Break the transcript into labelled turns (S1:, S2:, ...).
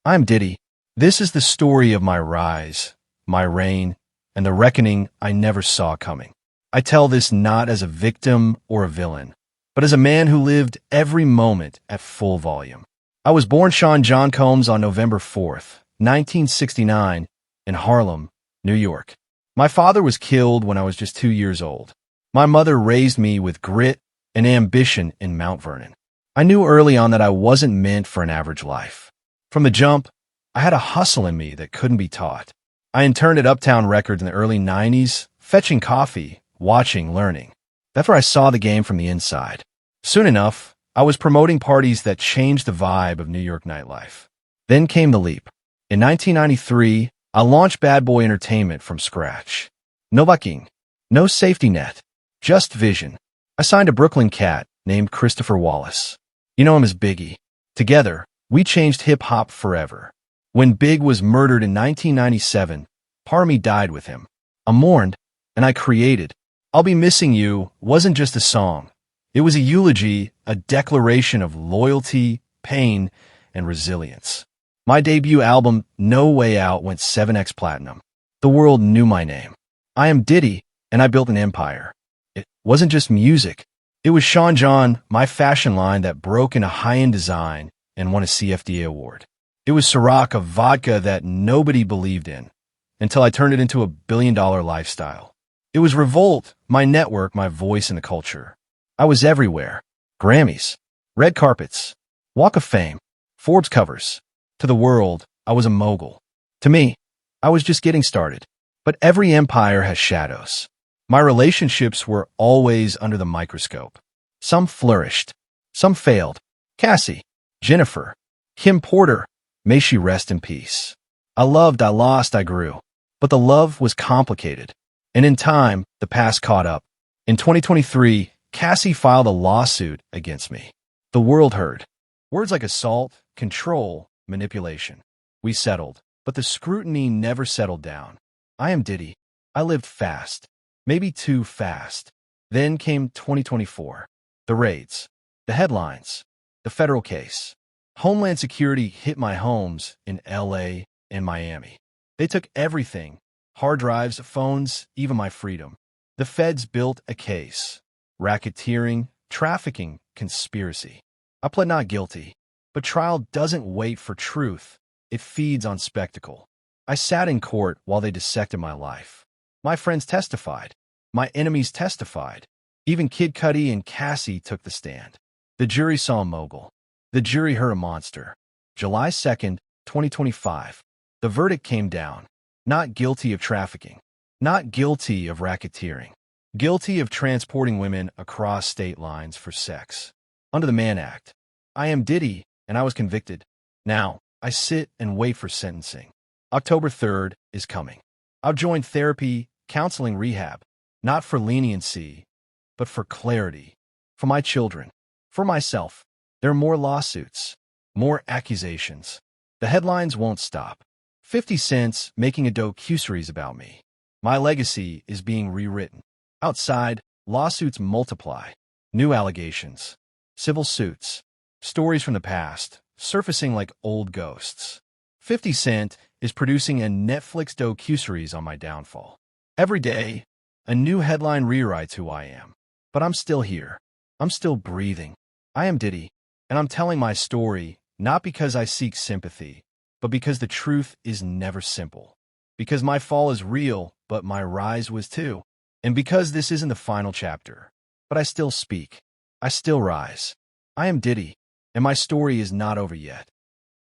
S1: I'm Diddy. This is the story of my rise, my reign, and the reckoning I never saw coming. I tell this not as a victim or a villain, but as a man who lived every moment at full volume. I was born Sean John Combs on November 4th, 1969, in Harlem, New York. My father was killed when I was just 2 years old. My mother raised me with grit and ambition in Mount Vernon. I knew early on that I wasn't meant for an average life. From the jump, I had a hustle in me that couldn't be taught. I interned at Uptown Records in the early 90s, fetching coffee, watching, learning. That's where I saw the game from the inside. Soon enough, I was promoting parties that changed the vibe of New York nightlife. Then came the leap. In 1993, I launched Bad Boy Entertainment from scratch. No backing, no safety net, just vision. I signed a Brooklyn cat named Christopher Wallace. You know him as Biggie. Together, we changed hip-hop forever. When Big was murdered in 1997, part of me died with him. I mourned, and I created. I'll Be Missing You wasn't just a song. It was a eulogy, a declaration of loyalty, pain, and resilience. My debut album, No Way Out, went 7x platinum. The world knew my name. I am Diddy, and I built an empire. It wasn't just music. It was Sean John, my fashion line that broke into high-end design and won a CFDA award. It was Ciroc, a vodka that nobody believed in, until I turned it into $1 billion lifestyle. It was Revolt, my network, my voice in the culture. I was everywhere. Grammys, red carpets, Walk of Fame, Forbes covers. To the world, I was a mogul. To me, I was just getting started. But every empire has shadows. My relationships were always under the microscope. Some flourished. Some failed. Cassie, Jennifer, Kim Porter, may she rest in peace. I loved, I lost, I grew. But the love was complicated. And in time, the past caught up. In 2023, Cassie filed a lawsuit against me. The world heard. Words like assault, control, manipulation. We settled. But the scrutiny never settled down. I am Diddy. I lived fast. Maybe too fast. Then came 2024. The raids. The headlines. The federal case. Homeland Security hit my homes in LA and Miami. They took everything. Hard drives, phones, even my freedom. The feds built a case. Racketeering, trafficking, conspiracy. I pled not guilty. But trial doesn't wait for truth. It feeds on spectacle. I sat in court while they dissected my life. My friends testified. My enemies testified. Even Kid Cudi and Cassie took the stand. The jury saw a mogul. The jury heard a monster. July 2nd, 2025. The verdict came down. Not guilty of trafficking. Not guilty of racketeering. Guilty of transporting women across state lines for sex. Under the Mann Act. I am Diddy, and I was convicted. Now, I sit and wait for sentencing. October 3rd is coming. I'll join therapy, counseling, rehab. Not for leniency, but for clarity. For my children. For myself. There are more lawsuits. More accusations. The headlines won't stop. 50 Cent's making a docuseries about me. My legacy is being rewritten. Outside, lawsuits multiply. New allegations. Civil suits. Stories from the past, surfacing like old ghosts. 50 Cent is producing a Netflix docuseries on my downfall. Every day, a new headline rewrites who I am. But I'm still here. I'm still breathing. I am Diddy, and I'm telling my story not because I seek sympathy, but because the truth is never simple. Because my fall is real, but my rise was too. And because this isn't the final chapter. But I still speak. I still rise. I am Diddy, and my story is not over yet.